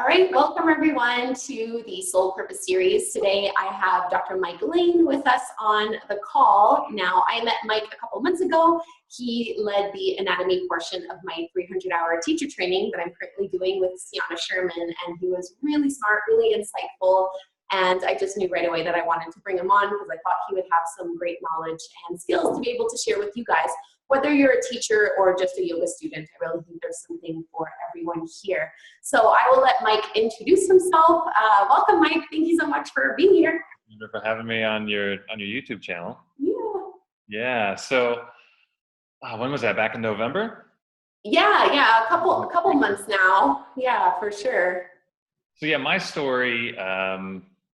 right, welcome everyone to the Soul Purpose series. Today I have Dr. Mike Lane with us on the call. Now, I met Mike a couple months ago. He led the anatomy portion of my 300-hour teacher training that I'm currently doing with Sianna Sherman, and he was really smart, really insightful, and I just knew right away that I wanted to bring him on because I thought he would have some great knowledge and skills to be able to share with you guys. Whether you're a teacher or just a yoga student, I really think there's something for everyone here. So I will let Mike introduce himself. Welcome, Mike. Thank you so much for being here. Thank you for having me on your YouTube channel. Yeah. Yeah. So when was that? Back in November? Yeah. A couple months now. Yeah, for sure. So yeah, my story.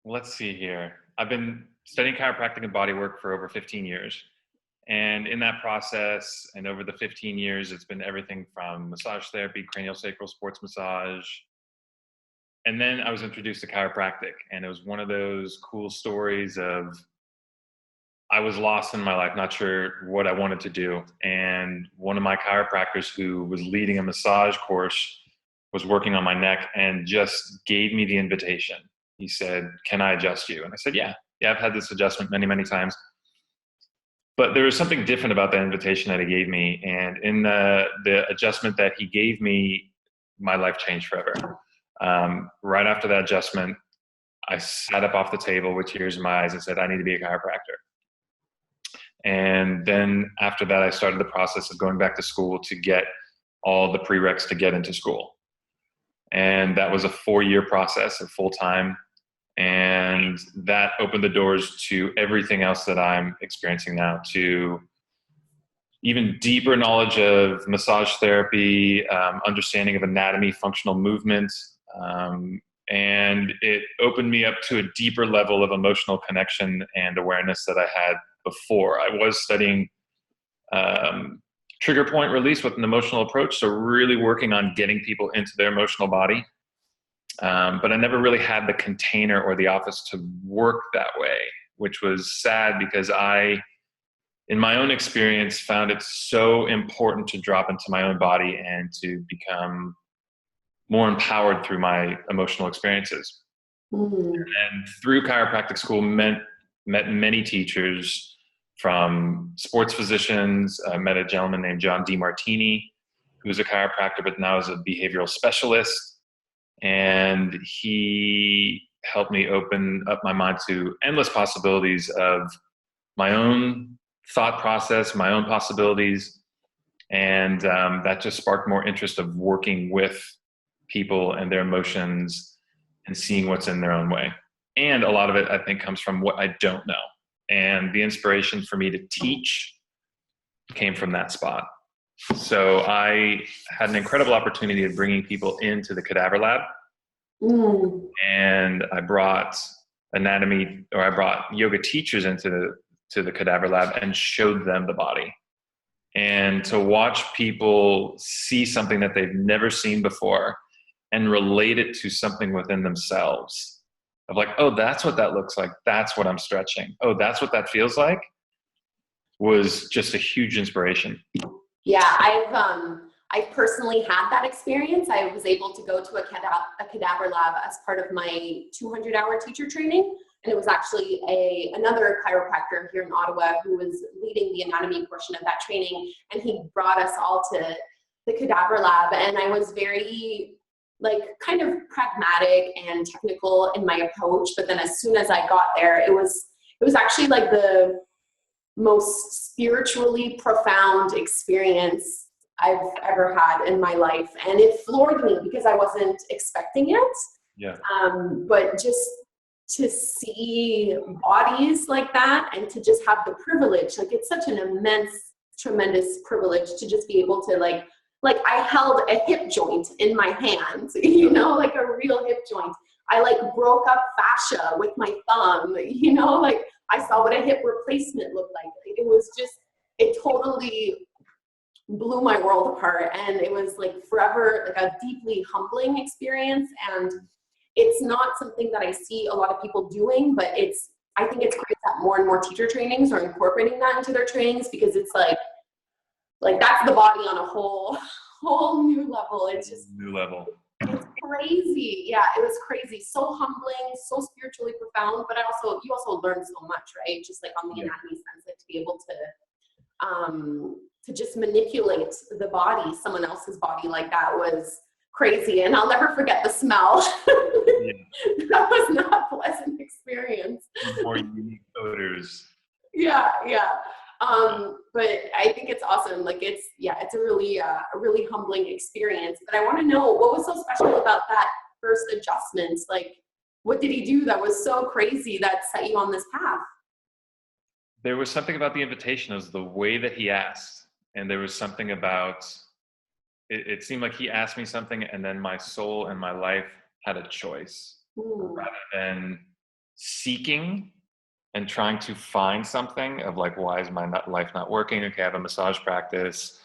Let's see here. I've been studying chiropractic and bodywork for over 15 years. And in that process, and over the 15 years, it's been everything from massage therapy, craniosacral sports massage. And then I was introduced to chiropractic, and it was one of those cool stories of I was lost in my life, not sure what I wanted to do. And one of my chiropractors who was leading a massage course was working on my neck and just gave me the invitation. He said, "Can I adjust you?" And I said, yeah, I've had this adjustment many, many times. But there was something different about that invitation that he gave me. And in the adjustment that he gave me, my life changed forever. Right after that adjustment, I sat up off the table with tears in my eyes and said, I need to be a chiropractor. And then after that, I started the process of going back to school to get all the prereqs to get into school. And that was a 4-year process of full-time. And that opened the doors to everything else that I'm experiencing now, to even deeper knowledge of massage therapy, understanding of anatomy, functional movement. And it opened me up to a deeper level of emotional connection and awareness that I had before. I was studying trigger point release with an emotional approach, so really working on getting people into their emotional body. But I never really had the container or the office to work that way, which was sad because I, in my own experience, found it so important to drop into my own body and to become more empowered through my emotional experiences. Mm. And through chiropractic school, met many teachers, from sports physicians. I met a gentleman named John DeMartini, who was a chiropractor, but now is a behavioral specialist. And he helped me open up my mind to endless possibilities of my own thought process, my own possibilities. And that just sparked more interest of working with people and their emotions and seeing what's in their own way. And a lot of it, I think, comes from what I don't know. And the inspiration for me to teach came from that spot. So I had an incredible opportunity of bringing people into the cadaver lab. And I brought yoga teachers into the cadaver lab and showed them the body. And to watch people see something that they've never seen before and relate it to something within themselves of like, oh, that's what that looks like. That's what I'm stretching. Oh, that's what that feels like, was just a huge inspiration. Yeah, I've personally had that experience. I was able to go to a cadaver lab as part of my 200-hour teacher training. And it was actually another chiropractor here in Ottawa who was leading the anatomy portion of that training. And he brought us all to the cadaver lab. And I was very kind of pragmatic and technical in my approach. But then as soon as I got there, it was actually like the most spiritually profound experience I've ever had in my life. And it floored me because I wasn't expecting it. Yeah. But just to see bodies like that and to just have the privilege, it's such an immense, tremendous privilege to just be able to I held a hip joint in my hand, like a real hip joint. I broke up fascia with my thumb, I saw what a hip replacement looked like. It totally blew my world apart. And it was forever, a deeply humbling experience. And it's not something that I see a lot of people doing, but I think it's great that more and more teacher trainings are incorporating that into their trainings, because it's that's the body on a whole new level. It's just new level. It's crazy. Yeah, it was crazy. So humbling, so spiritually profound, but you also learn so much, right? Just like on the anatomy sense, like to be able to just manipulate the body, someone else's body like that was crazy. And I'll never forget the smell. That was not a pleasant experience. More unique odors. Yeah. But I think it's awesome. Like it's a really humbling experience. But I want to know, what was so special about that first adjustment? Like, what did he do that was so crazy that set you on this path? There was something about the invitation. It was the way that he asked. And there was something about, it seemed like he asked me something and then my soul and my life had a choice. Rather than seeking and trying to find something of like, why is my life not working? Okay, I have a massage practice.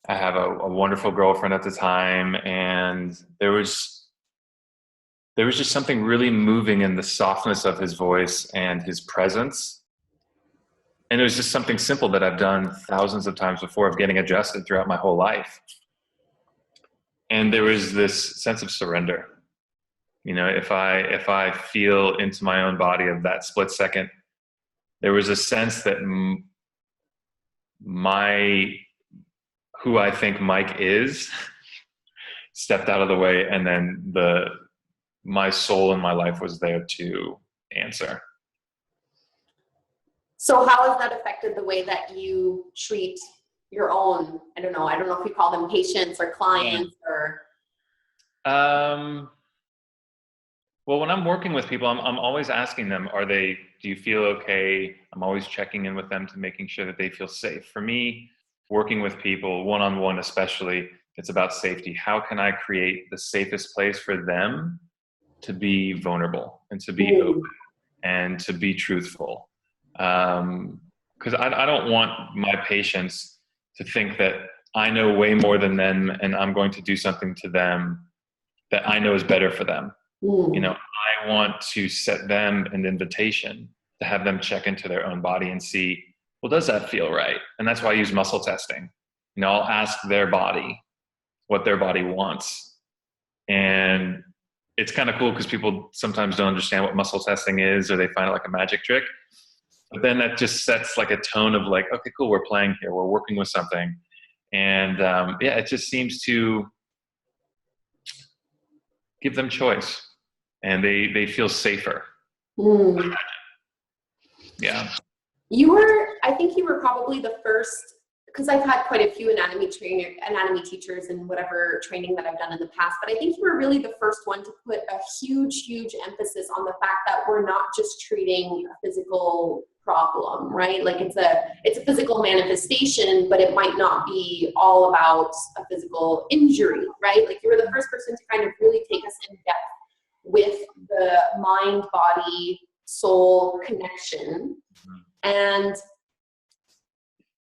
I have a wonderful girlfriend at the time. And there was just something really moving in the softness of his voice and his presence. And it was just something simple that I've done thousands of times before, of getting adjusted throughout my whole life. And there was this sense of surrender. You know, if I feel into my own body of that split second, there was a sense that who I think Mike is stepped out of the way, and then my soul and my life was there to answer. So how has that affected the way that you treat your own, I don't know if you call them patients or clients or? Well, when I'm working with people, I'm always asking them, do you feel okay? I'm always checking in with them to making sure that they feel safe. For me, working with people, one-on-one especially, it's about safety. How can I create the safest place for them to be vulnerable and to be open and to be truthful? Because I don't want my patients to think that I know way more than them and I'm going to do something to them that I know is better for them. You know, I want to set them an invitation to have them check into their own body and see, well, does that feel right? And that's why I use muscle testing. You know, I'll ask their body what their body wants. And it's kind of cool because people sometimes don't understand what muscle testing is, or they find it like a magic trick. But then that just sets like a tone of like, okay, cool, we're playing here, we're working with something. And it just seems to give them choice. And they feel safer. Yeah. I think you were probably the first, because I've had quite a few anatomy teachers and whatever training that I've done in the past, but I think you were really the first one to put a huge emphasis on the fact that we're not just treating a physical problem, right? Like it's a physical manifestation, but it might not be all about a physical injury, right? Like you were the first person to kind of really take us in depth with the mind, body, soul connection. And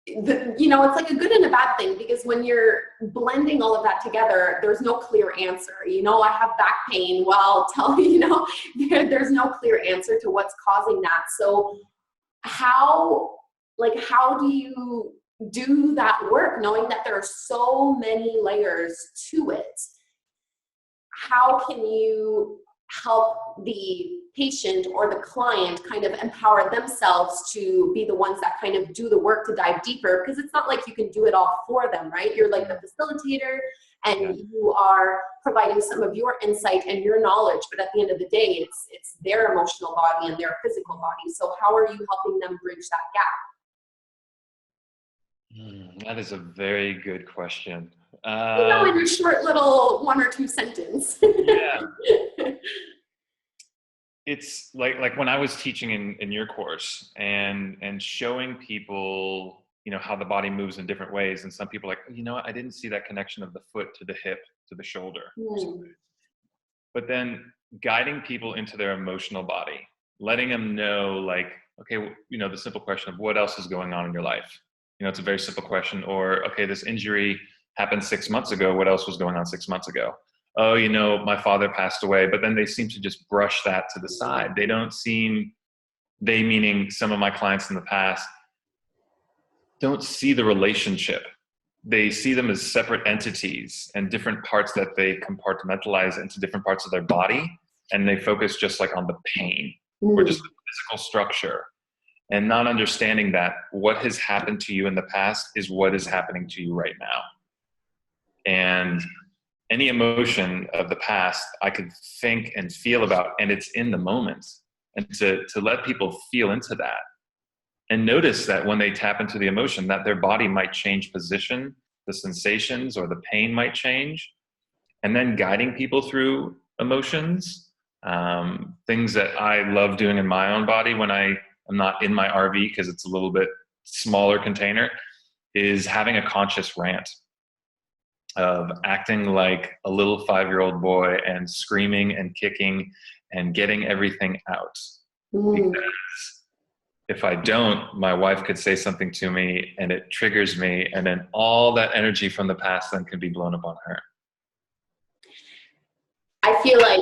it's like a good and a bad thing, because when you're blending all of that together, there's no clear answer. I have back pain. Well, there's no clear answer to what's causing that. So how do you do that work, knowing that there are so many layers to it? How can you help the patient or the client kind of empower themselves to be the ones that kind of do the work to dive deeper? Because it's not like you can do it all for them, right? You're like the facilitator and you are providing some of your insight and your knowledge, but at the end of the day, it's their emotional body and their physical body. So how are you helping them bridge that gap? That is a very good question. In your short little 1 or 2 sentence. Yeah. It's like when I was teaching in your course and showing people, how the body moves in different ways. And some people are like, I didn't see that connection of the foot to the hip to the shoulder. But then guiding people into their emotional body, letting them know like, okay, the simple question of what else is going on in your life? It's a very simple question. Or, okay, this injury happened 6 months ago. What else was going on 6 months ago? Oh, my father passed away. But then they seem to just brush that to the side. They meaning some of my clients in the past, don't see the relationship they see them as separate entities and different parts that they compartmentalize into different parts of their body. And they focus just like on the pain or just the physical structure, and not understanding that what has happened to you in the past is what is happening to you right now. And any emotion of the past I could think and feel about, and it's in the moment. And to let people feel into that and notice that when they tap into the emotion, that their body might change position, the sensations or the pain might change, and then guiding people through emotions. Things that I love doing in my own body when I am not in my RV, because it's a little bit smaller container, is having a conscious rant of acting like a little 5-year-old boy and screaming and kicking and getting everything out. Because if I don't, my wife could say something to me and it triggers me, and then all that energy from the past then can be blown up on her. I feel like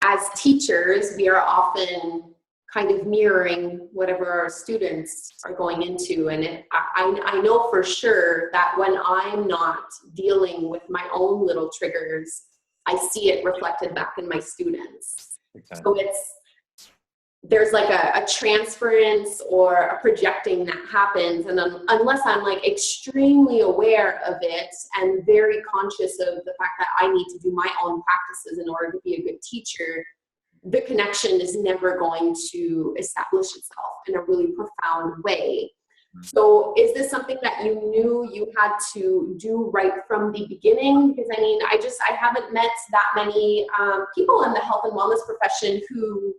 as teachers, we are often kind of mirroring whatever our students are going into. And I know for sure that when I'm not dealing with my own little triggers, I see it reflected back in my students. So there's like a transference or a projecting that happens. And unless I'm like extremely aware of it and very conscious of the fact that I need to do my own practices in order to be a good teacher, the connection is never going to establish itself in a really profound way. So is this something that you knew you had to do right from the beginning? Because I mean, I haven't met that many people in the health and wellness profession who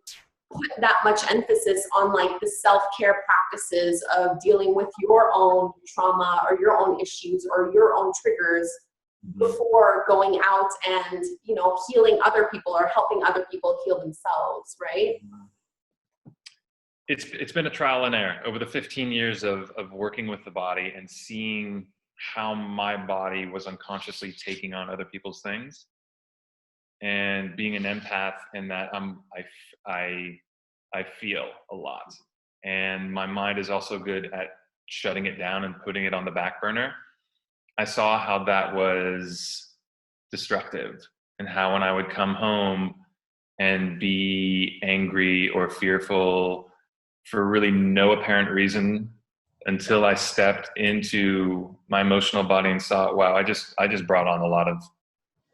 put that much emphasis on like the self-care practices of dealing with your own trauma or your own issues or your own triggers before going out and, you know, healing other people or helping other people heal themselves, right? It's been a trial and error over the 15 years of working with the body and seeing how my body was unconsciously taking on other people's things, and being an empath in that I feel a lot, and my mind is also good at shutting it down and putting it on the back burner. I saw how that was destructive, and how when I would come home and be angry or fearful for really no apparent reason until I stepped into my emotional body and saw, wow, I just brought on a lot of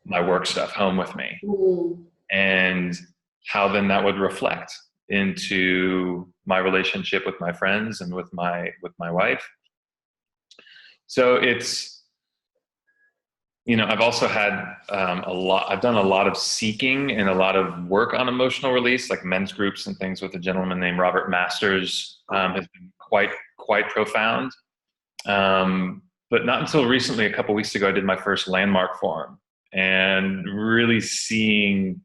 my work stuff home with me. And how then that would reflect into my relationship with my friends and with my wife. So it's, you know, I've also had I've done a lot of seeking and a lot of work on emotional release, like men's groups and things with a gentleman named Robert Masters, has been quite profound. But not until recently, a couple weeks ago, I did my first landmark forum, and really seeing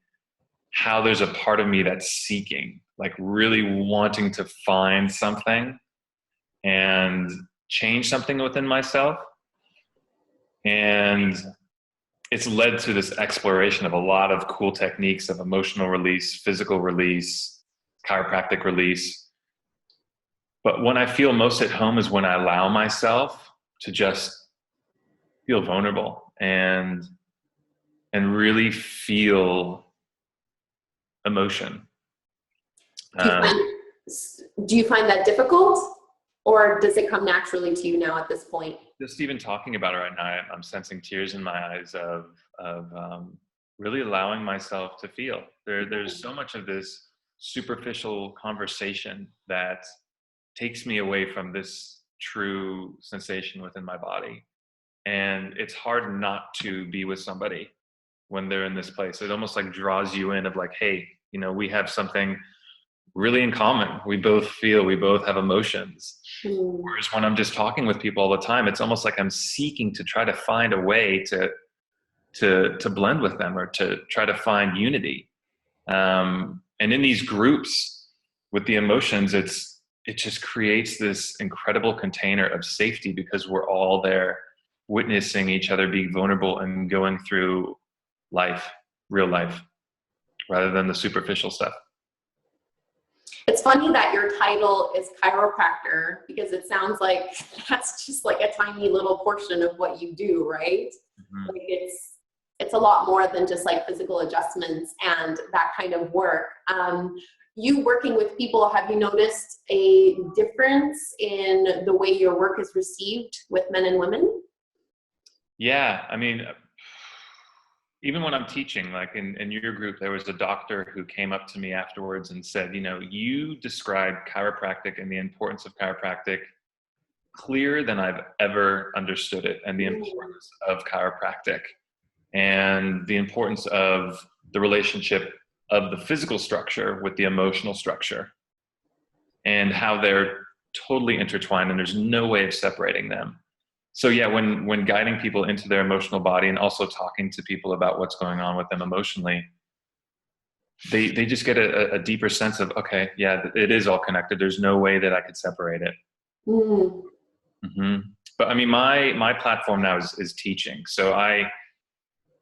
how there's a part of me that's seeking, like really wanting to find something and change something within myself. And it's led to this exploration of a lot of cool techniques of emotional release, physical release, chiropractic release. But when I feel most at home is when I allow myself to just feel vulnerable and really feel emotion. Do you find that difficult, or does it come naturally to you now at this point? Just even talking about it right now, I'm sensing tears in my eyes of really allowing myself to feel. There's so much of this superficial conversation that takes me away from this true sensation within my body. And it's hard not to be with somebody when they're in this place. It almost like draws you in of like, hey, you know, we have something really in common. We both feel, we both have emotions. Whereas when I'm just talking with people all the time, it's almost like I'm seeking to try to find a way to blend with them or to try to find unity. And in these groups with the emotions, it just creates this incredible container of safety, because we're all there witnessing each other being vulnerable and going through life, real life, rather than the superficial stuff. It's funny that your title is chiropractor, because it sounds like that's just like a tiny little portion of what you do, right? Mm-hmm. Like it's a lot more than just like physical adjustments and that kind of work. You working with people, have you noticed a difference in the way your work is received with men and women? Yeah, I mean, even when I'm teaching, like in your group, there was a doctor who came up to me afterwards and said, you described chiropractic and the importance of chiropractic clearer than I've ever understood it, and the importance of chiropractic and the importance of the relationship of the physical structure with the emotional structure, and how they're totally intertwined and there's no way of separating them. So yeah, when guiding people into their emotional body and also talking to people about what's going on with them emotionally, they just get a deeper sense of, okay, yeah, it is all connected. There's no way that I could separate it. Mm. Mm-hmm. But I mean, my platform now is teaching. So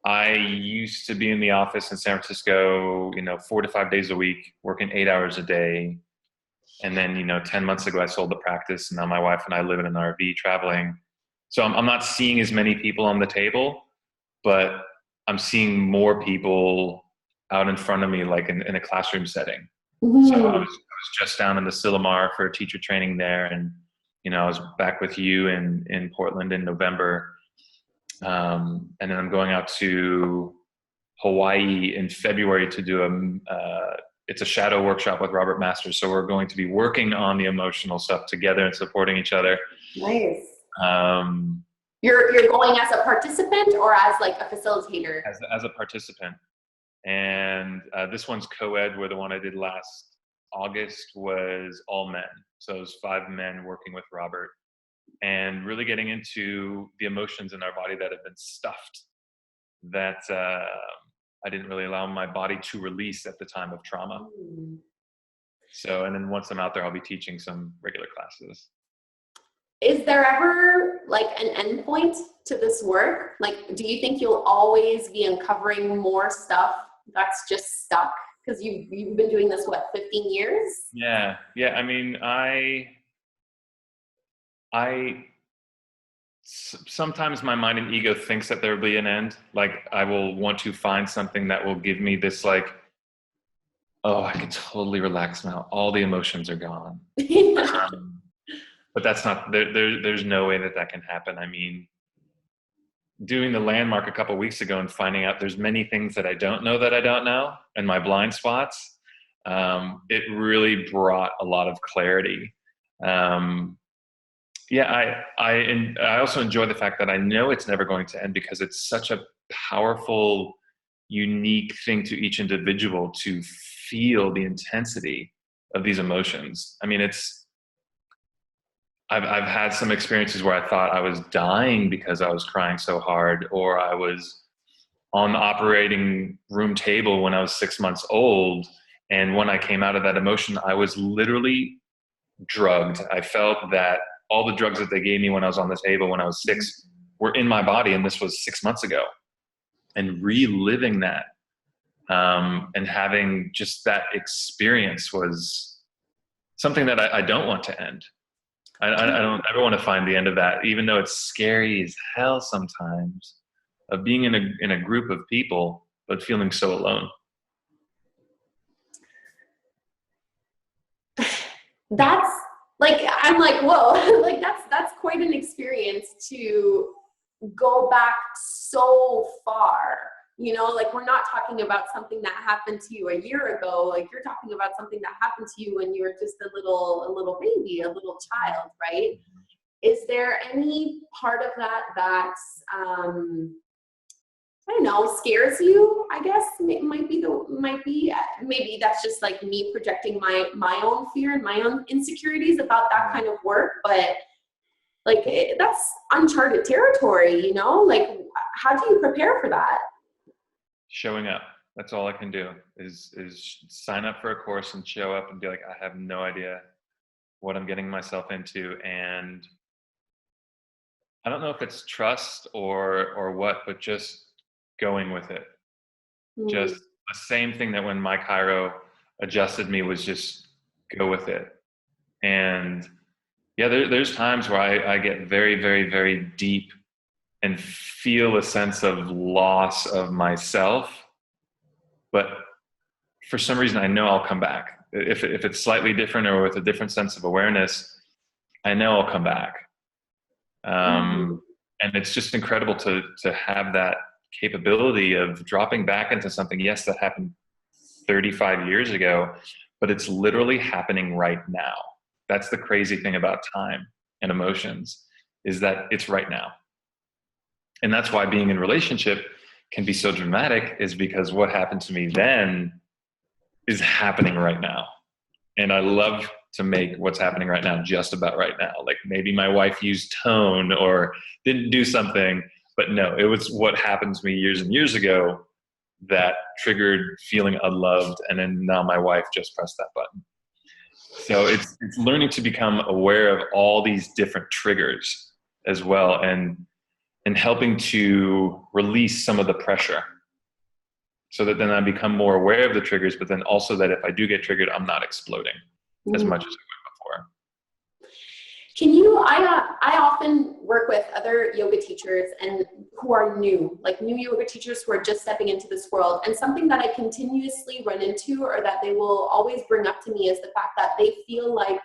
I used to be in the office in San Francisco, 4 to 5 days a week, working 8 hours a day. And then, 10 months ago, I sold the practice, and now my wife and I live in an RV traveling. So I'm not seeing as many people on the table, but I'm seeing more people out in front of me, like in a classroom setting. Mm. So I was just down in the Silmar for teacher training there. And, I was back with you in Portland in November. And then I'm going out to Hawaii in February to do it's a shadow workshop with Robert Masters. So we're going to be working on the emotional stuff together and supporting each other. Nice. You're going as a participant or as like a facilitator? As a participant. And this one's co-ed, where the one I did last August was all men. So it was 5 men working with Robert and really getting into the emotions in our body that have been stuffed, that I didn't really allow my body to release at the time of trauma. Mm. So, and then once I'm out there, I'll be teaching some regular classes. Is there ever like an endpoint to this work? Like, do you think you'll always be uncovering more stuff that's just stuck? Because you've been doing this, what, 15 years? Yeah. I mean, I sometimes my mind and ego thinks that there will be an end. Like I will want to find something that will give me this, like, oh, I can totally relax now. All the emotions are gone. But that's not, there's no way that can happen. I mean, doing the landmark a couple of weeks ago and finding out there's many things that I don't know and my blind spots, it really brought a lot of clarity. Yeah, I also enjoy the fact that I know it's never going to end, because it's such a powerful, unique thing to each individual to feel the intensity of these emotions. I mean, I've had some experiences where I thought I was dying because I was crying so hard, or I was on the operating room table when I was 6 months old. And when I came out of that emotion, I was literally drugged. I felt that all the drugs that they gave me when I was on the table when I was 6 were in my body, and this was 6 months ago. And reliving that and having just that experience was something that I don't want to end. I don't ever want to find the end of that, even though it's scary as hell sometimes, of being in a group of people, but feeling so alone. That's like, I'm like, whoa, like that's quite an experience to go back so far. Like we're not talking about something that happened to you a year ago. Like you're talking about something that happened to you when you were just a little baby, a little child, right? Is there any part of that that's I don't know, scares you? I guess maybe that's just like me projecting my own fear and my own insecurities about that kind of work, but like that's uncharted territory, like how do you prepare for that? Showing up. That's all I can do is sign up for a course and show up and be like, I have no idea what I'm getting myself into. And I don't know if it's trust or what, but just going with it. Just the same thing that when my chiro adjusted me was just go with it. And yeah, there's times where I get very, very, very deep and feel a sense of loss of myself. But for some reason, I know I'll come back. If it's slightly different or with a different sense of awareness, I know I'll come back. And it's just incredible to have that capability of dropping back into something. Yes, that happened 35 years ago, but it's literally happening right now. That's the crazy thing about time and emotions, is that it's right now. And that's why being in relationship can be so dramatic, is because what happened to me then is happening right now. And I love to make what's happening right now just about right now. Like maybe my wife used tone or didn't do something, but no, it was what happened to me years and years ago that triggered feeling unloved. And then now my wife just pressed that button. So it's learning to become aware of all these different triggers as well, and helping to release some of the pressure, so that then I become more aware of the triggers, but then also that if I do get triggered, I'm not exploding as much as I would before. I often work with other yoga teachers and who are new yoga teachers who are just stepping into this world. And something that I continuously run into, or that they will always bring up to me, is the fact that they feel like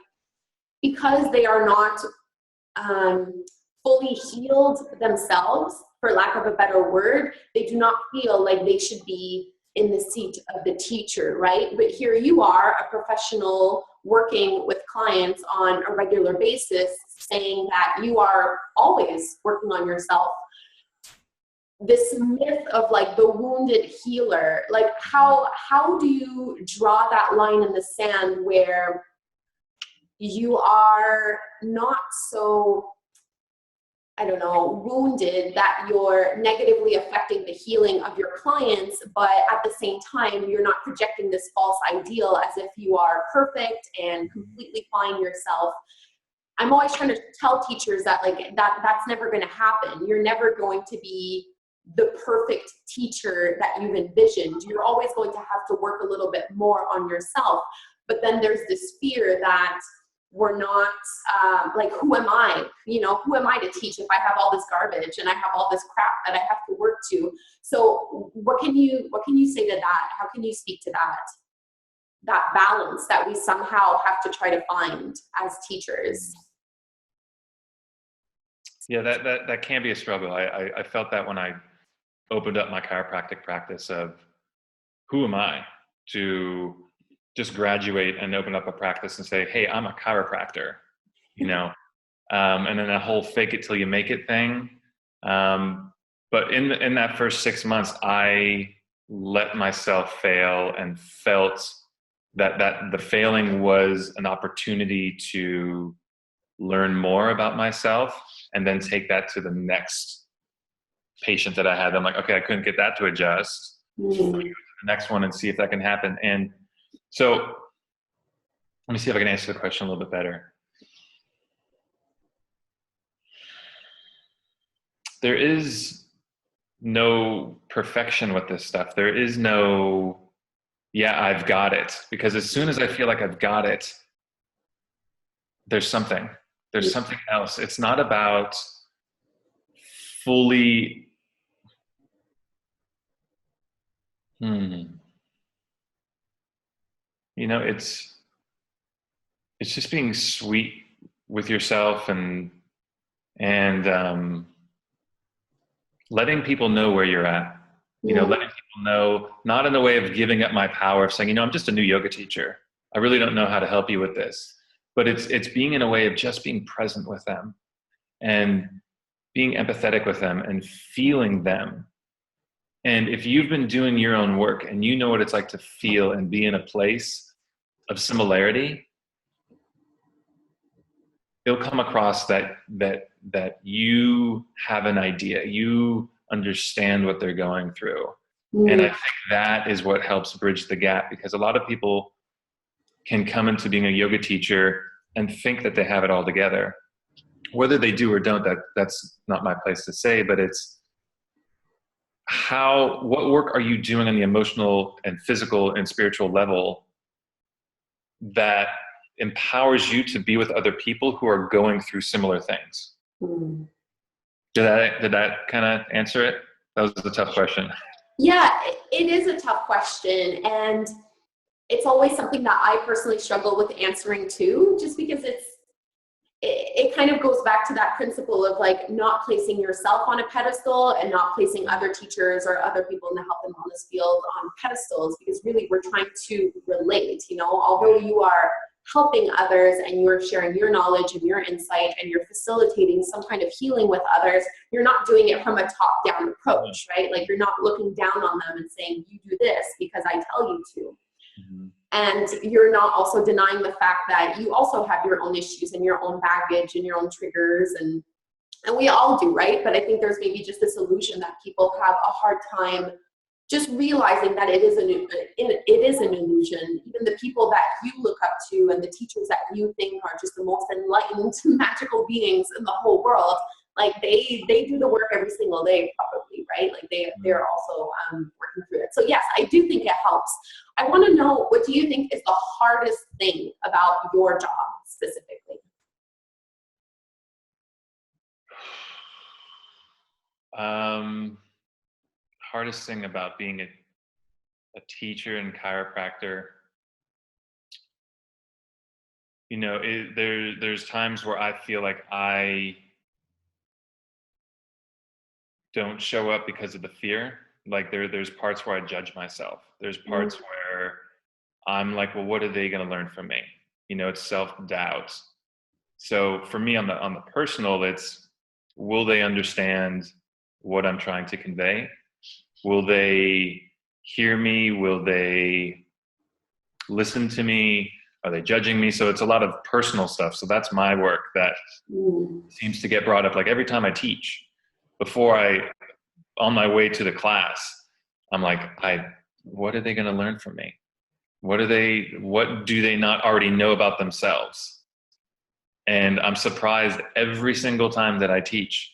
because they are not fully healed themselves, for lack of a better word, they do not feel like they should be in the seat of the teacher, right? But here you are, a professional working with clients on a regular basis, saying that you are always working on yourself. This myth of like the wounded healer, like how do you draw that line in the sand where you are not so, I don't know, wounded that you're negatively affecting the healing of your clients, but at the same time, you're not projecting this false ideal as if you are perfect and completely fine yourself? I'm always trying to tell teachers that that's never going to happen. You're never going to be the perfect teacher that you've envisioned. You're always going to have to work a little bit more on yourself. But then there's this fear that we're not, who am I? Who am I to teach if I have all this garbage and I have all this crap that I have to work to? So what can you say to that? How can you speak to that balance that we somehow have to try to find as teachers? Yeah, that can be a struggle. I felt that when I opened up my chiropractic practice of who am I to just graduate and open up a practice and say, hey, I'm a chiropractor, and then that whole fake it till you make it thing. But in that first 6 months, I let myself fail and felt that the failing was an opportunity to learn more about myself and then take that to the next patient that I had. I'm like, okay, I couldn't get that to adjust. Let me go to the next one and see if that can happen. And so let me see if I can answer the question a little bit better. There is no perfection with this stuff. There is no, yeah, I've got it. Because as soon as I feel like I've got it, there's something else. It's not about fully, it's just being sweet with yourself and letting people know where you're at. Letting people know, not in the way of giving up my power, of saying, I'm just a new yoga teacher. I really don't know how to help you with this. But it's being in a way of just being present with them and being empathetic with them and feeling them. And if you've been doing your own work and you know what it's like to feel and be in a place of similarity, it'll come across that you have an idea, you understand what they're going through. And I think that is what helps bridge the gap, because a lot of people can come into being a yoga teacher and think that they have it all together. Whether they do or don't, that's not my place to say, but it's what work are you doing on the emotional and physical and spiritual level that empowers you to be with other people who are going through similar things. Mm. Did that kind of answer it? That was a tough question. Yeah, it is a tough question. And it's always something that I personally struggle with answering too, just because it kind of goes back to that principle of like not placing yourself on a pedestal and not placing other teachers or other people in the health and wellness field on pedestals, because really we're trying to relate, although you are helping others and you're sharing your knowledge and your insight and you're facilitating some kind of healing with others, you're not doing it from a top-down approach, right? Like you're not looking down on them and saying, you do this because I tell you to. Mm-hmm. And you're not also denying the fact that you also have your own issues and your own baggage and your own triggers, and we all do, right? But I think there's maybe just this illusion that people have a hard time just realizing that it is an illusion. Even the people that you look up to and the teachers that you think are just the most enlightened, magical beings in the whole world, like they do the work every single day, probably, right? Like they're also working through it. So yes, I do think it helps. I want to know, what do you think is the hardest thing about your job specifically? Hardest thing about being a teacher and chiropractor, there's times where I feel like I don't show up because of the fear. Like there's parts where I judge myself. There's parts where I'm like, well, what are they going to learn from me? It's self-doubt. So for me on the personal, it's, will they understand what I'm trying to convey? Will they hear me? Will they listen to me? Are they judging me? So it's a lot of personal stuff. So that's my work that seems to get brought up. Like every time I teach, on my way to the class, I'm like, what are they going to learn from me? What do they not already know about themselves? And I'm surprised every single time that I teach,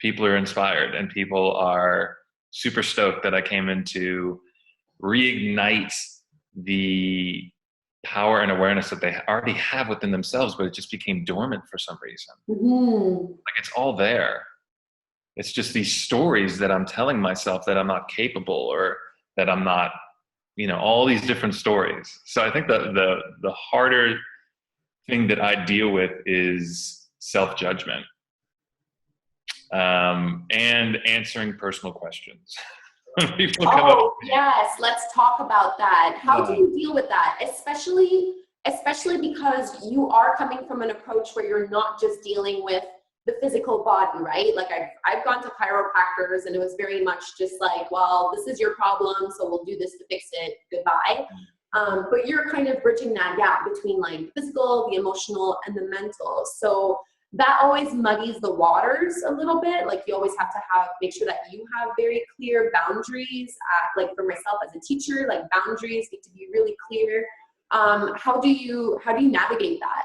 people are inspired and people are super stoked that I came in to reignite the power and awareness that they already have within themselves, but it just became dormant for some reason. Mm-hmm. Like it's all there. It's just these stories that I'm telling myself that I'm not capable or that I'm not, all these different stories. So I think that the harder thing that I deal with is self-judgment, and answering personal questions. Yes, let's talk about that. How do you deal with that? Especially because you are coming from an approach where you're not just dealing with the physical body, right? Like I've gone to chiropractors and it was very much just like, well, this is your problem, so we'll do this to fix it, goodbye. But you're kind of bridging that gap between like physical, the emotional, and the mental. So that always muddies the waters a little bit. Like you always have to make sure that you have very clear boundaries. Like for myself as a teacher, like boundaries need to be really clear. How do you navigate that?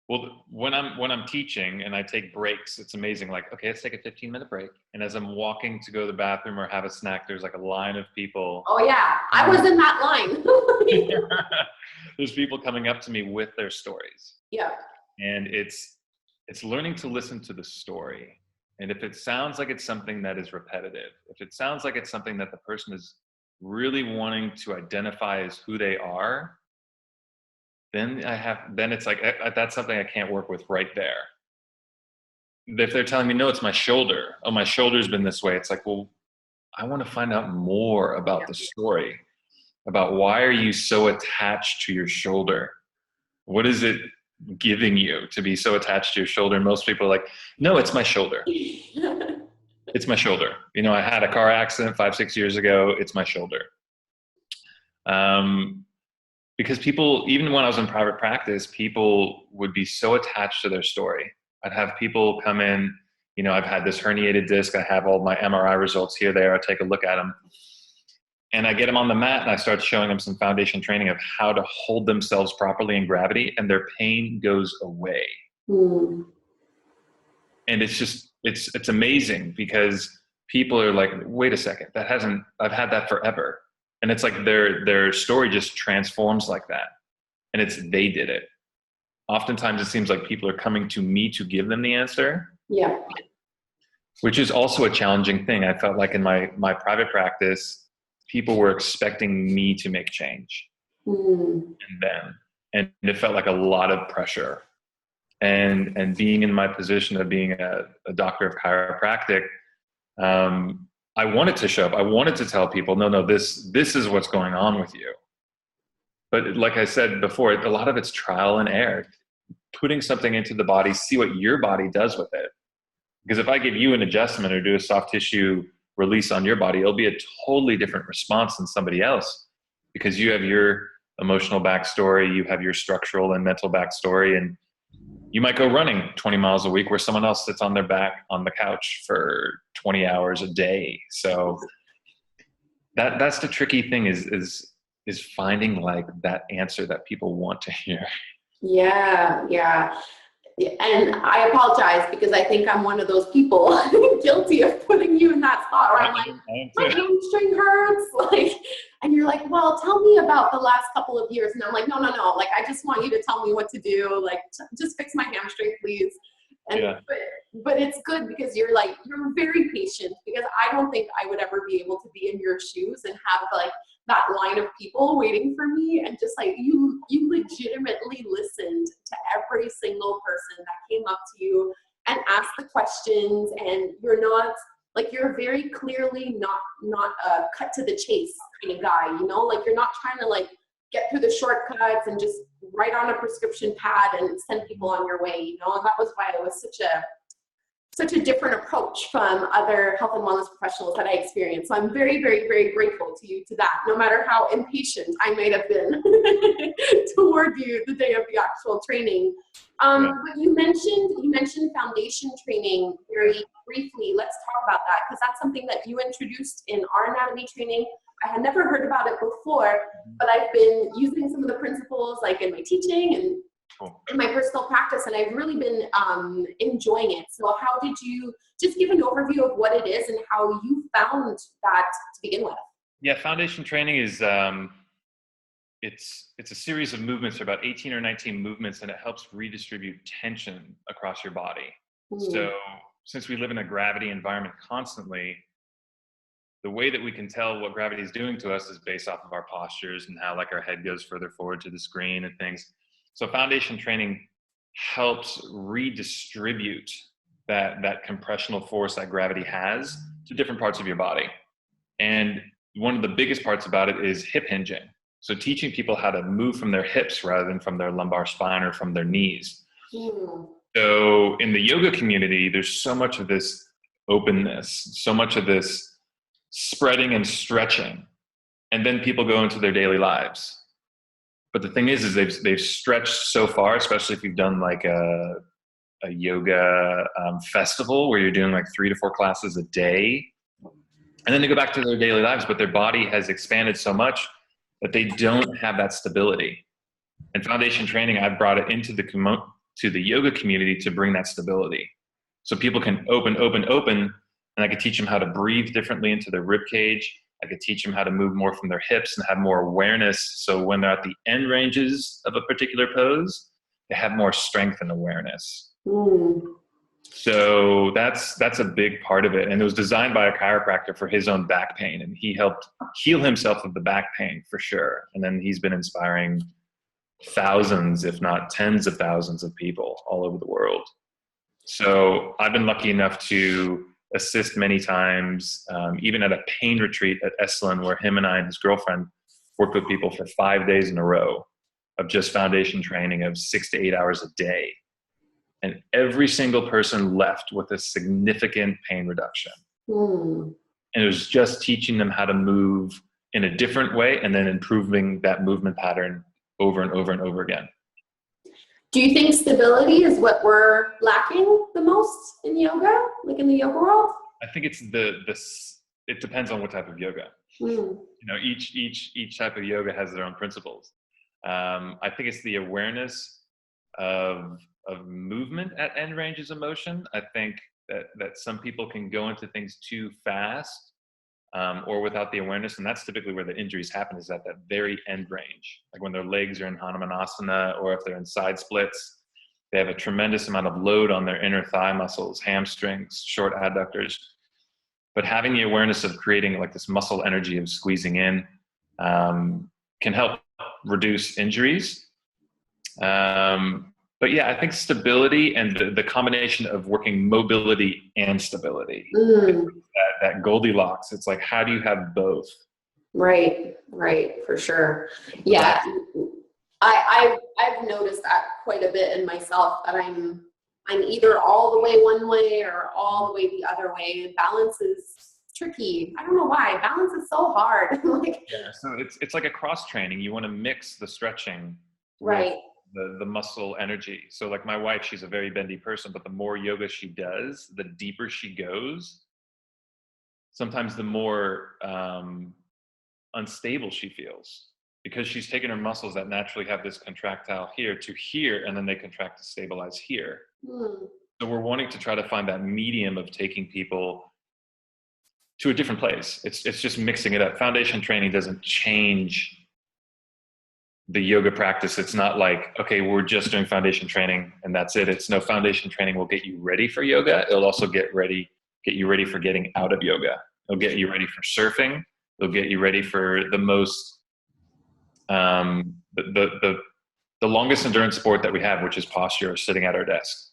Well, when I'm teaching and I take breaks, it's amazing. Like, okay, let's take a 15-minute break. And as I'm walking to go to the bathroom or have a snack, there's like a line of people. Oh yeah, I was in that line. There's people coming up to me with their stories. Yeah. And it's learning to listen to the story. And if it sounds like it's something that is repetitive, if it sounds like it's something that the person is really wanting to identify as who they are, then it's like, that's something I can't work with right there. If they're telling me, no, it's my shoulder. Oh, my shoulder's been this way. It's like, well, I want to find out more about the story, about why are you so attached to your shoulder? What is it giving you to be so attached to your shoulder? And most people are like, no, it's my shoulder. It's my shoulder. I had a car accident 5-6 years ago. It's my shoulder. Because people, even when I was in private practice, people would be so attached to their story. I'd have people come in, I've had this herniated disc. I have all my MRI results here, there. I take a look at them. And I get them on the mat and I start showing them some foundation training of how to hold themselves properly in gravity, and their pain goes away. Mm. And it's amazing because people are like, wait a second, I've had that forever. And it's like their story just transforms like that. And they did it. oftentimes it seems like people are coming to me to give them the answer. Yeah. Which is also a challenging thing. I felt like in my private practice, people were expecting me to make change and them. And it felt like a lot of pressure. And being in my position of being a doctor of chiropractic, I wanted to show up. I wanted to tell people, no, this is what's going on with you. But like I said before, a lot of it's trial and error. Putting something into the body, see what your body does with it. Because if I give you an adjustment or do a soft tissue release on your body, it'll be a totally different response than somebody else, because you have your emotional backstory, you have your structural and mental backstory, and you might go running 20 miles a week where someone else sits on their back on the couch for 20 hours a day. So that's the tricky thing is finding like that answer that people want to hear. Yeah. And I apologize because I think I'm one of those people guilty of putting you in that spot where I'm like, my hamstring hurts. Like, and you're like, well, tell me about the last couple of years. And I'm like, no. Like, I just want you to tell me what to do. Like, just fix my hamstring, please. And, Yeah. but it's good because you're very patient, because I don't think I would ever be able to be in your shoes and have like that line of people waiting for me, and just like you legitimately listened to every single person that came up to you and asked the questions, and you're very clearly not a cut to the chase kind of guy, like you're not trying to like get through the shortcuts and just write on a prescription pad and send people on your way, and that was why it was such a different approach from other health and wellness professionals that I experienced. So I'm very, very, very grateful to you to that, no matter how impatient I might have been toward you the day of the actual training. But you mentioned foundation training very briefly. Let's talk about that, because that's something that you introduced in our anatomy training. I had never heard about it before, but I've been using some of the principles like in my teaching and in my personal practice, and I've really been enjoying it. So how did you just give an overview of what it is and how you found that to begin with? Yeah, foundation training is it's a series of movements, about 18 or 19 movements, and it helps redistribute tension across your body. So since we live in a gravity environment constantly, the way that we can tell what gravity is doing to us is based off of our postures and how like our head goes further forward to the screen and things. So foundation training helps redistribute that compressional force that gravity has to different parts of your body. And one of the biggest parts about it is hip hinging. So teaching people how to move from their hips rather than from their lumbar spine or from their knees. So in the yoga community, there's so much of this openness, so much of this spreading and stretching, and then people go into their daily lives. But the thing is they've stretched so far, especially if you've done like a yoga festival where you're doing like 3 to 4 classes a day, and then they go back to their daily lives, but their body has expanded so much that they don't have that stability. And foundation training, I brought it into the yoga community to bring that stability. So people can open, and I could teach them how to breathe differently into their rib cage. I could teach them how to move more from their hips and have more awareness. So when they're at the end ranges of a particular pose, they have more strength and awareness. So that's a big part of it. And it was designed by a chiropractor for his own back pain. And he helped heal himself of the back pain for sure. And then he's been inspiring thousands, if not tens of thousands of people all over the world. So I've been lucky enough to assist many times, even at a pain retreat at Esalen, where him and I and his girlfriend worked with people for 5 days in a row of just foundation training of 6 to 8 hours a day. And every single person left with a significant pain reduction. And it was just teaching them how to move in a different way and then improving that movement pattern over and over and over again. Do you think stability is what we're lacking the most in yoga, like in the yoga world? I think it's it depends on what type of yoga. Each type of yoga has their own principles. I think it's the awareness of movement at end ranges of motion. I think that some people can go into things too fast or without the awareness, and that's typically where the injuries happen, is at that very end range, like when their legs are in Hanumanasana or if they're in side splits. They have a tremendous amount of load on their inner thigh muscles, hamstrings, short adductors. But having the awareness of creating like this muscle energy of squeezing in can help reduce injuries. But yeah, I think stability and the combination of working mobility and stability, that Goldilocks, it's like, how do you have both? Right, for sure. Yeah, I've noticed that quite a bit in myself, that I'm either all the way one way or all the way the other way. Balance is tricky. I don't know why. Balance is so hard. Yeah, so it's like a cross training. You want to mix the stretching right. with the muscle energy. So like my wife, she's a very bendy person, but the more yoga she does, the deeper she goes. Sometimes the more unstable she feels, because she's taken her muscles that naturally have this contractile here to here, and then they contract to stabilize here. So we're wanting to try to find that medium of taking people to a different place. It's just mixing it up. Foundation training doesn't change the yoga practice. It's not like, okay, we're just doing foundation training and that's it. It's no, foundation training will get you ready for yoga. It'll also get you ready for getting out of yoga. It'll get you ready for surfing. It'll get you ready for the most, the longest endurance sport that we have, which is posture, or sitting at our desk.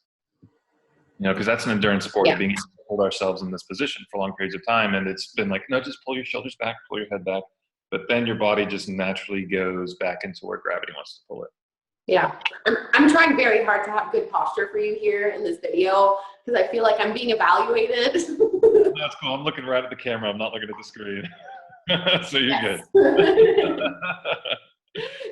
You know, because that's an endurance sport, being able to hold ourselves in this position for long periods of time. And it's been like, no, just pull your shoulders back, pull your head back. But then your body just naturally goes back into where gravity wants to pull it. Yeah, I'm trying very hard to have good posture for you here in this video, because I feel like I'm being evaluated. That's cool. I'm looking right at the camera. I'm not looking at the screen. So you're good.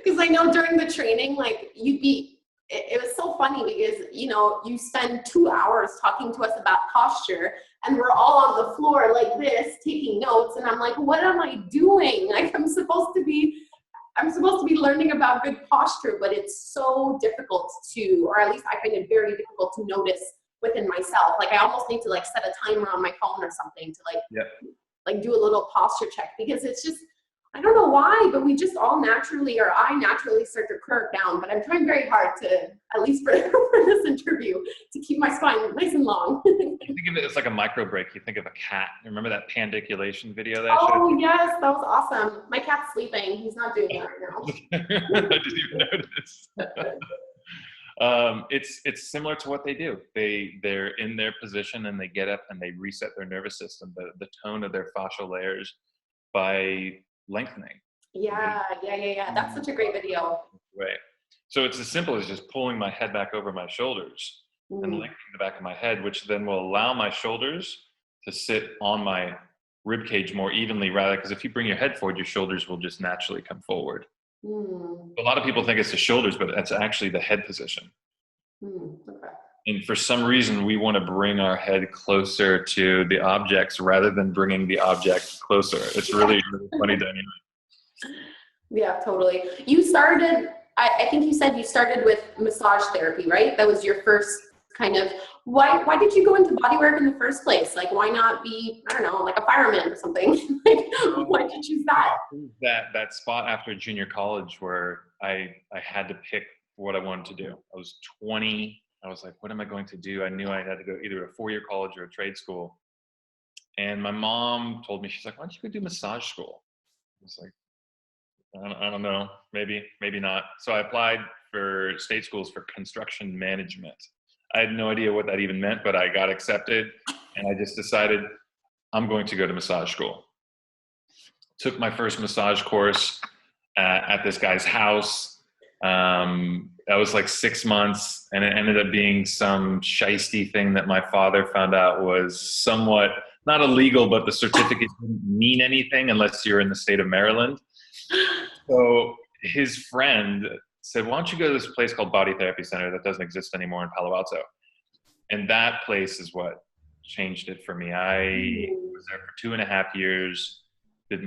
Because I know during the training, like it was so funny because, you know, you spend 2 hours talking to us about posture, and we're all on the floor like this taking notes, and I'm like, what am I doing? Like, I'm supposed to be learning about good posture, but it's so difficult to, or at least I find it very difficult to notice within myself. Like, I almost need to like set a timer on my phone or something to like do a little posture check, because it's just, I don't know why, but we just all naturally, or I naturally start to curve down. But I'm trying very hard to, at least for this interview, to keep my spine nice and long. You think of it as like a micro break. You think of a cat. Remember that pandiculation video that I showed you? Yes, that was awesome. My cat's sleeping. He's not doing that right now. I didn't even notice. It's similar to what they do. They're in their position and they get up and they reset their nervous system, the tone of their fascial layers, by lengthening. Yeah. That's such a great video. Right. So it's as simple as just pulling my head back over my shoulders and lengthening the back of my head, which then will allow my shoulders to sit on my rib cage more evenly, rather, because if you bring your head forward, your shoulders will just naturally come forward. A lot of people think it's the shoulders, but it's actually the head position. Okay. And for some reason, we want to bring our head closer to the objects rather than bringing the object closer. It's really, really funny dynamic. Yeah, totally. You started, I think you said you started with massage therapy, right? That was your first kind of, why did you go into bodywork in the first place? Like, why not be, I don't know, like a fireman or something? Like, why did you choose that? That spot after junior college where I had to pick what I wanted to do. I was 20. I was like, what am I going to do? I knew I had to go either a 4-year college or a trade school. And my mom told me, she's like, why don't you go do massage school? I was like, I don't know, maybe not. So I applied for state schools for construction management. I had no idea what that even meant, but I got accepted, and I just decided I'm going to go to massage school. Took my first massage course at this guy's house. That was like 6 months, and it ended up being some shiesty thing that my father found out was somewhat not illegal, but the certificate didn't mean anything unless you're in the state of Maryland. So his friend said, why don't you go to this place called Body Therapy Center that doesn't exist anymore in Palo Alto? And that place is what changed it for me. I was there for 2.5 years, did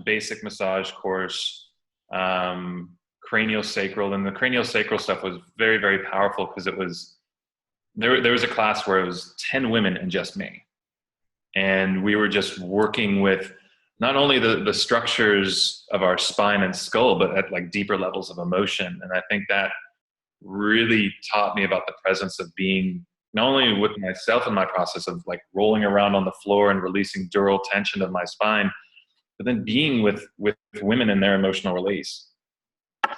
basic massage course, cranial sacral, and the cranial sacral stuff was very, very powerful because it was, there was a class where it was 10 women and just me. And we were just working with not only the structures of our spine and skull, but at like deeper levels of emotion. And I think that really taught me about the presence of being not only with myself in my process of like rolling around on the floor and releasing dural tension of my spine, but then being with women in their emotional release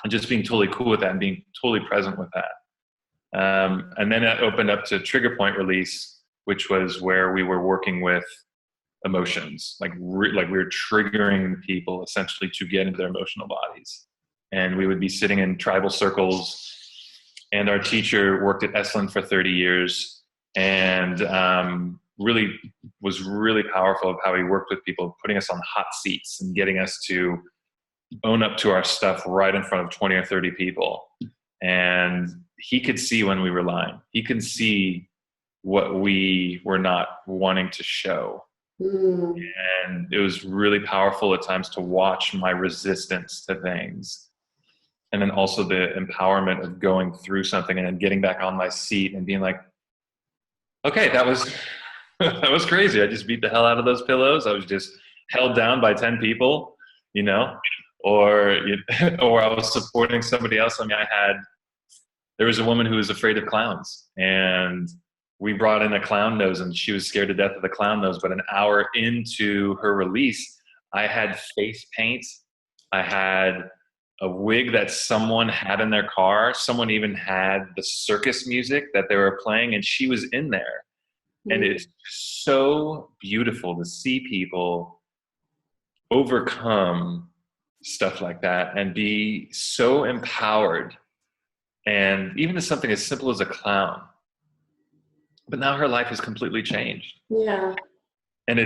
and just being totally cool with that and being totally present with that. And then it opened up to trigger point release, which was where we were working with emotions, like we were triggering people essentially to get into their emotional bodies. And we would be sitting in tribal circles, and our teacher worked at Esalen for 30 years and really was really powerful of how he worked with people, putting us on hot seats and getting us to own up to our stuff right in front of 20 or 30 people. And he could see when we were lying. He could see what we were not wanting to show. And it was really powerful at times to watch my resistance to things. And then also the empowerment of going through something and then getting back on my seat and being like, okay, that was that was crazy. I just beat the hell out of those pillows. I was just held down by 10 people, you know, or I was supporting somebody else. I mean, there was a woman who was afraid of clowns, and we brought in a clown nose, and she was scared to death of the clown nose. But an hour into her release, I had face paint. I had a wig that someone had in their car. Someone even had the circus music that they were playing, and she was in there. And it's so beautiful to see people overcome stuff like that and be so empowered. And even to something as simple as a clown. But now her life has completely changed. Yeah. And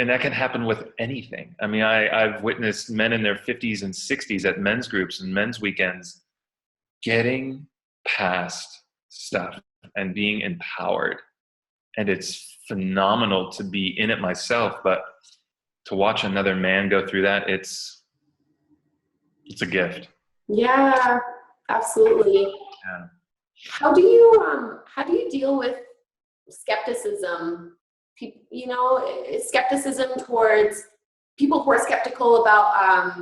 that can happen with anything. I mean, I've witnessed men in their 50s and 60s at men's groups and men's weekends getting past stuff and being empowered. And it's phenomenal to be in it myself, but to watch another man go through that, it's a gift. Yeah, absolutely. Yeah. How do you deal with skepticism? Skepticism towards people who are skeptical about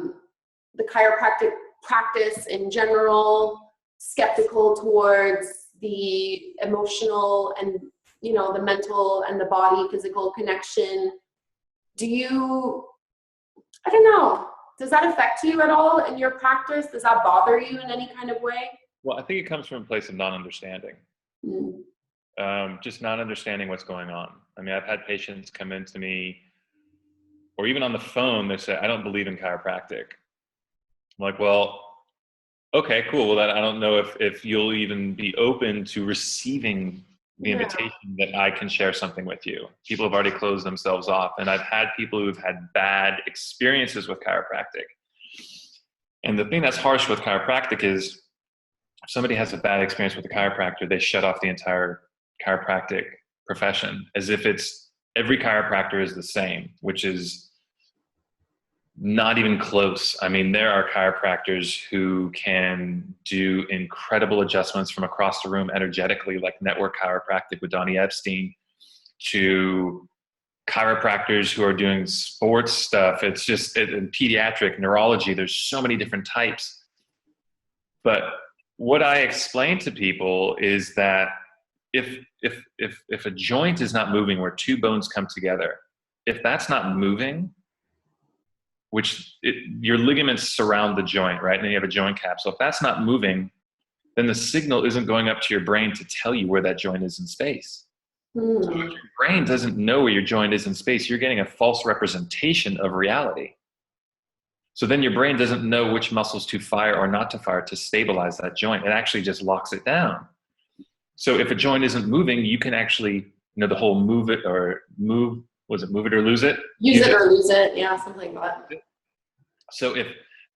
the chiropractic practice in general, skeptical towards the emotional and, the mental and the body physical connection. I don't know, does that affect you at all in your practice? Does that bother you in any kind of way? Well, I think it comes from a place of non-understanding. Just not understanding what's going on. I mean, I've had patients come into me, or even on the phone, they say, I don't believe in chiropractic. I'm like, well, okay, cool. Well, I don't know if you'll even be open to receiving the invitation that I can share something with you. People have already closed themselves off. And I've had people who've had bad experiences with chiropractic. And the thing that's harsh with chiropractic is if somebody has a bad experience with a chiropractor, they shut off the entire chiropractic profession as if every chiropractor is the same, which is not even close. I mean, there are chiropractors who can do incredible adjustments from across the room energetically, like network chiropractic with Donnie Epstein, to chiropractors who are doing sports stuff. It's just in pediatric neurology, there's so many different types. But what I explain to people is that if a joint is not moving where two bones come together, if that's not moving, your ligaments surround the joint, right? And then you have a joint capsule. If that's not moving, then the signal isn't going up to your brain to tell you where that joint is in space. So if your brain doesn't know where your joint is in space, you're getting a false representation of reality. So then your brain doesn't know which muscles to fire or not to fire to stabilize that joint. It actually just locks it down. So if a joint isn't moving, you can actually, the whole move it or lose it? Use it or lose it. Yeah, something like that. So if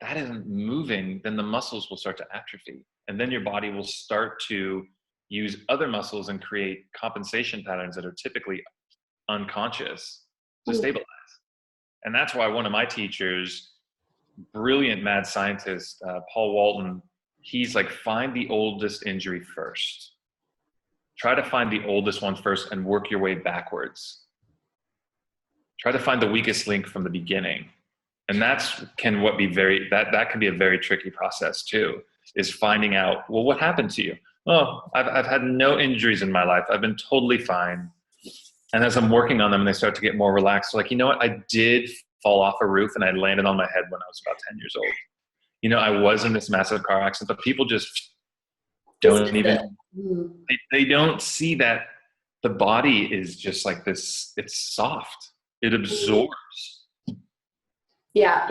that isn't moving, then the muscles will start to atrophy. And then your body will start to use other muscles and create compensation patterns that are typically unconscious to stabilize. And that's why one of my teachers, brilliant mad scientist, Paul Walton, he's like, find the oldest injury first. Try to find the oldest one first and work your way backwards. Try to find the weakest link from the beginning. And that can be a very tricky process too. is finding out, well, what happened to you? Oh, I've had no injuries in my life. I've been totally fine. And as I'm working on them and they start to get more relaxed, like, you know what? I did fall off a roof and I landed on my head when I was about 10 years old. You know, I was in this massive car accident, but people just don't even, they don't see that the body is just like this. It's soft. It absorbs. Yeah,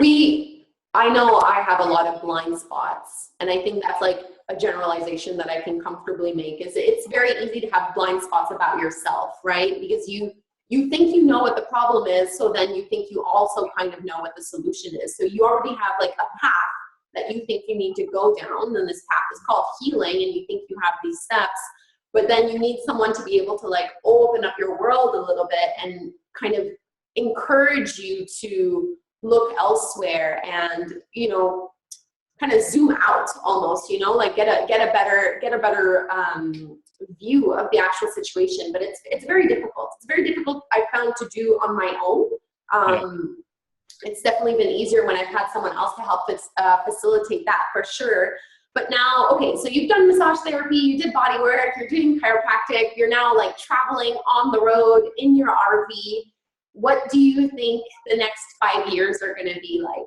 I know I have a lot of blind spots, and I think that's like a generalization that I can comfortably make, is it's very easy to have blind spots about yourself, right? Because you think you know what the problem is, so then you think you also kind of know what the solution is. So you already have like a path that you think you need to go down, and this path is called healing, and you think you have these steps, but then you need someone to be able to like open up your world a little bit and kind of encourage you to look elsewhere and, you know, kind of zoom out almost, you know, like get a better view of the actual situation. But it's very difficult. It's very difficult, I found, to do on my own. It's definitely been easier when I've had someone else to help facilitate that, for sure. But now, okay, so you've done massage therapy, you did body work, you're doing chiropractic, you're now like traveling on the road in your RV. What do you think the next 5 years are going to be like?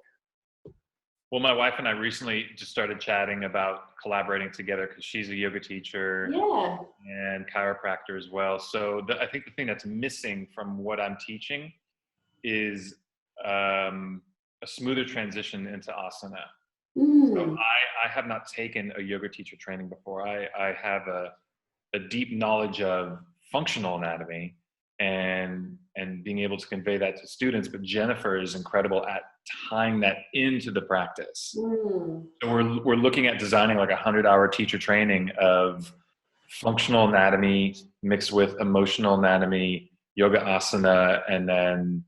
Well, my wife and I recently just started chatting about collaborating together because she's a yoga teacher and chiropractor as well. So I think the thing that's missing from what I'm teaching is a smoother transition into asana. So I have not taken a yoga teacher training before. I have a deep knowledge of functional anatomy and being able to convey that to students, but Jennifer is incredible at tying that into the practice. So we're looking at designing like 100-hour teacher training of functional anatomy mixed with emotional anatomy, yoga asana, and then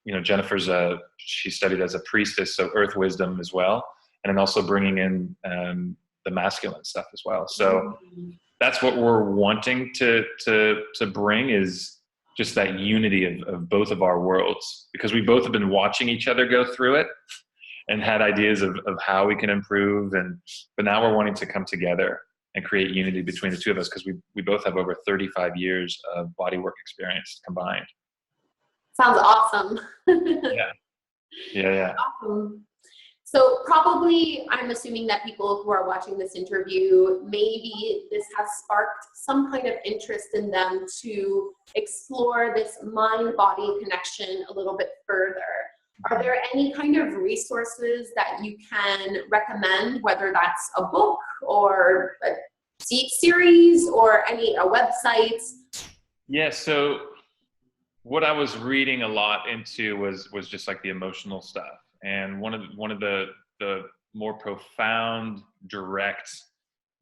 you know, she studied as a priestess, so earth wisdom as well, and then also bringing in the masculine stuff as well. So that's what we're wanting to bring, is just that unity of both of our worlds, because we both have been watching each other go through it and had ideas of how we can improve. But now we're wanting to come together and create unity between the two of us, because we both have over 35 years of bodywork experience combined. Sounds awesome. Yeah. Awesome. So probably, I'm assuming that people who are watching this interview, maybe this has sparked some kind of interest in them to explore this mind-body connection a little bit further. Are there any kind of resources that you can recommend, whether that's a book or a series or a website? Yeah, so what I was reading a lot into was just like the emotional stuff. And one of the more profound, direct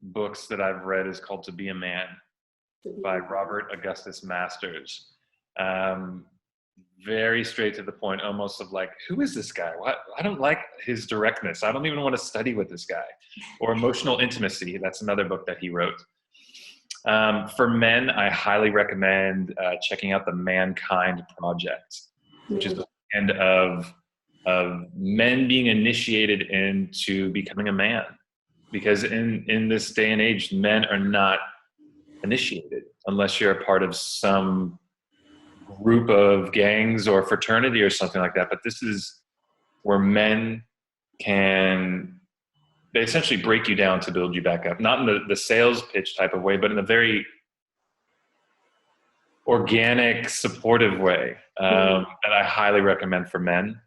books that I've read is called To Be a Man by Robert Augustus Masters. Very straight to the point, almost of like, who is this guy? I don't like his directness. I don't even want to study with this guy. Or Emotional Intimacy, that's another book that he wrote. For men, I highly recommend checking out the Mankind Project, which is the end of men being initiated into becoming a man. Because in this day and age, men are not initiated unless you're a part of some group of gangs or fraternity or something like that. But this is where men they essentially break you down to build you back up. Not in the sales pitch type of way, but in a very organic, supportive way that I highly recommend for men.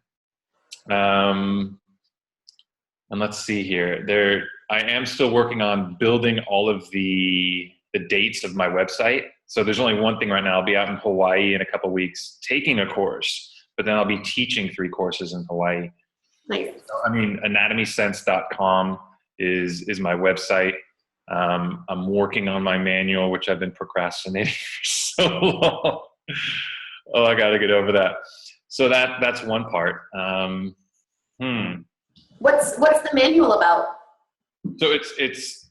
And let's see here. I am still working on building all of the dates of my website. So there's only one thing right now. I'll be out in Hawaii in a couple of weeks taking a course, but then I'll be teaching 3 courses in Hawaii. Nice. I mean, anatomysense.com is my website. I'm working on my manual, which I've been procrastinating for so long. Oh, I got to get over that. So that's one part. What's the manual about? So it's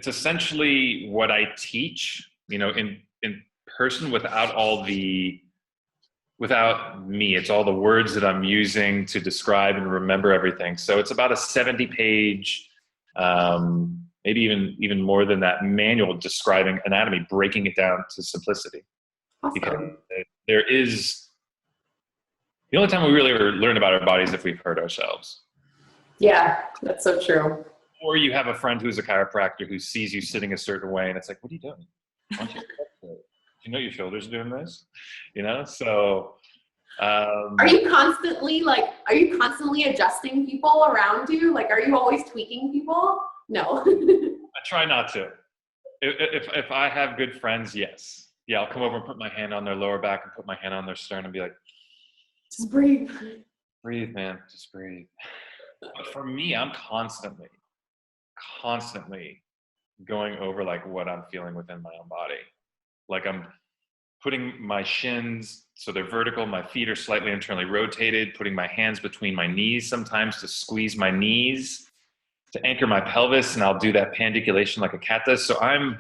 essentially what I teach, you know, in person, without all the without me. It's all the words that I'm using to describe and remember everything. So it's about a 70-page, maybe even more than that, manual describing anatomy, breaking it down to simplicity. Because Awesome. there is, the only time we really learn about our bodies if we've hurt ourselves. Yeah, that's so true. Or you have a friend who's a chiropractor who sees you sitting a certain way, and it's like, what are you doing? Why don't you sit up straight? You know your shoulders are doing this? You know? So Are you constantly adjusting people around you? Like, are you always tweaking people? No. I try not to. If I have good friends, yes. Yeah, I'll come over and put my hand on their lower back and put my hand on their sternum and be like, just breathe. Breathe, man. Just breathe. But for me, I'm constantly going over like what I'm feeling within my own body. Like I'm putting my shins so they're vertical, my feet are slightly internally rotated, putting my hands between my knees sometimes to squeeze my knees, to anchor my pelvis, and I'll do that pandiculation like a cat does. So I'm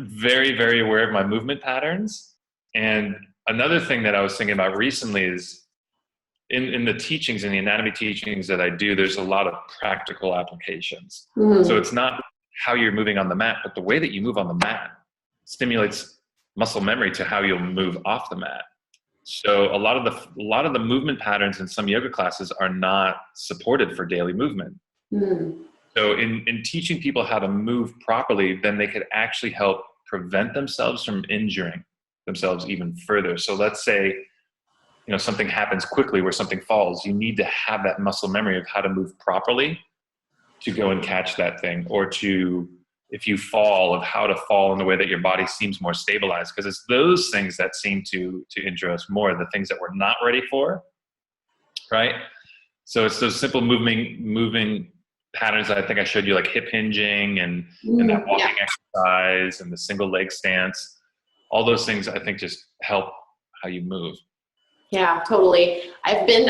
very, very aware of my movement patterns. And another thing that I was thinking about recently is in the teachings, in the anatomy teachings that I do, there's a lot of practical applications. Mm-hmm. So it's not how you're moving on the mat, but the way that you move on the mat stimulates muscle memory to how you'll move off the mat. So a lot of the movement patterns in some yoga classes are not supported for daily movement. Mm. So in teaching people how to move properly, then they could actually help prevent themselves from injuring themselves even further. So let's say, something happens quickly where something falls. You need to have that muscle memory of how to move properly to go and catch that thing, or to, if you fall, of how to fall in the way that your body seems more stabilized. Because it's those things that seem to injure us more, the things that we're not ready for, right? So it's those simple moving patterns that I think I showed you, like hip hinging and that walking exercise and the single leg stance. All those things I think just help how you move. Yeah, totally. I've been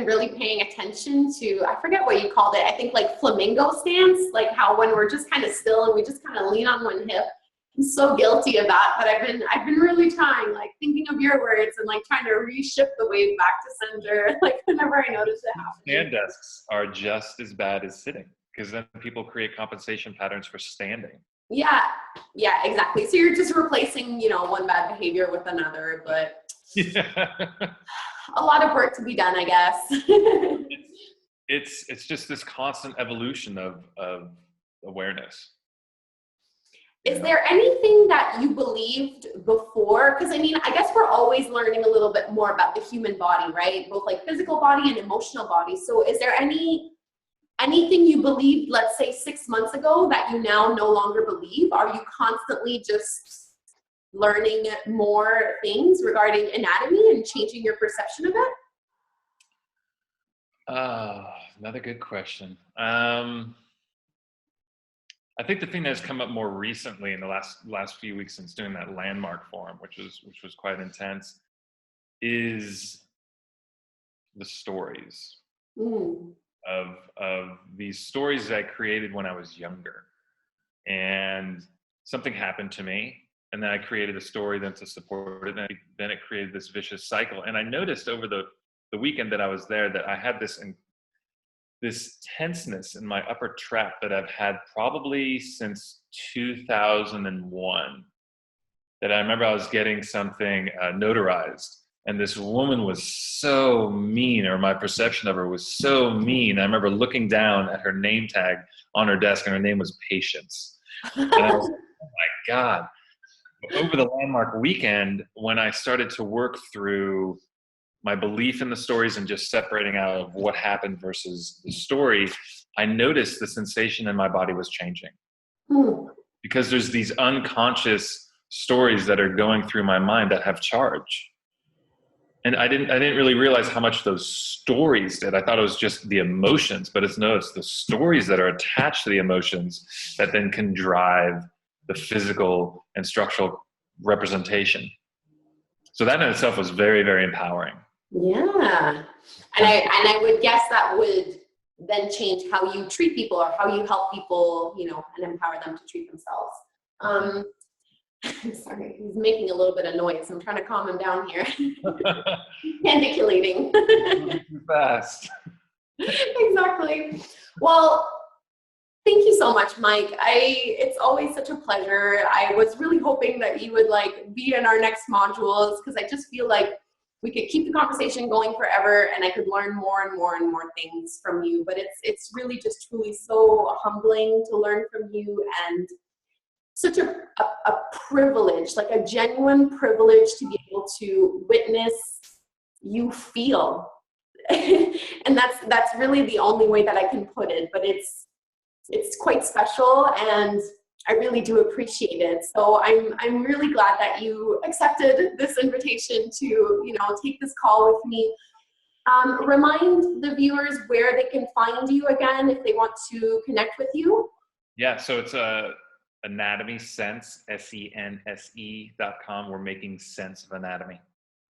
really paying attention to, I forget what you called it. I think like flamingo stance, like how when we're just kind of still and we just kind of lean on one hip. I'm so guilty of that, but I've been really trying, like thinking of your words and like trying to reshift the weight back to center. Like whenever I notice it happening. Stand desks are just as bad as sitting, because then people create compensation patterns for standing. Yeah, exactly. So you're just replacing, one bad behavior with another, but yeah. A lot of work to be done, I guess. It's just this constant evolution of awareness. Is there anything that you believed before? Because I guess we're always learning a little bit more about the human body, right? Both like physical body and emotional body. So is there anything you believed, let's say 6 months ago, that you now no longer believe? Are you constantly just learning more things regarding anatomy and changing your perception of it? Another good question. I think the thing that's come up more recently in the last few weeks since doing that landmark forum, which was quite intense, is the stories of these stories that I created when I was younger. And something happened to me, and then I created a story then to support it, and then it created this vicious cycle. And I noticed over the weekend that I was there that I had this tenseness in my upper trap that I've had probably since 2001. That I remember I was getting something notarized, and this woman was so mean, or my perception of her was so mean. I remember looking down at her name tag on her desk, and her name was Patience. And I was like, oh my God. Over the landmark weekend, when I started to work through my belief in the stories and just separating out of what happened versus the story, I noticed the sensation in my body was changing. Because there's these unconscious stories that are going through my mind that have charge. And I didn't really realize how much those stories did. I thought it was just the emotions, but it's the stories that are attached to the emotions that then can drive the physical and structural representation. So that in itself was very, very empowering. Yeah. And I would guess that would then change how you treat people or how you help people, and empower them to treat themselves. Sorry, he's making a little bit of noise. I'm trying to calm him down here. Pandiculating. Too fast. Exactly. Well, thank you so much, Mike. It's always such a pleasure. I was really hoping that you would like be in our next modules, because I just feel like we could keep the conversation going forever and I could learn more and more and more things from you. But it's really just truly so humbling to learn from you, and such a privilege, like a genuine privilege to be able to witness you feel. And that's really the only way that I can put it, but it's quite special, and I really do appreciate it. So I'm really glad that you accepted this invitation to, you know, take this call with me. Remind the viewers where they can find you again if they want to connect with you. Yeah, so it's Anatomy Sense, SENSE.com. We're making sense of anatomy.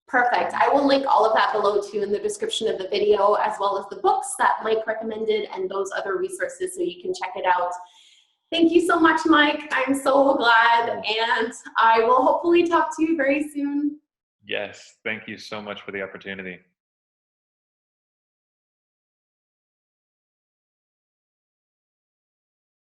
Perfect. I will link all of that below too in the description of the video, as well as the books that Mike recommended and those other resources, so you can check it out. Thank you so much, Mike. I'm so glad, and I will hopefully talk to you very soon. Yes, thank you so much for the opportunity.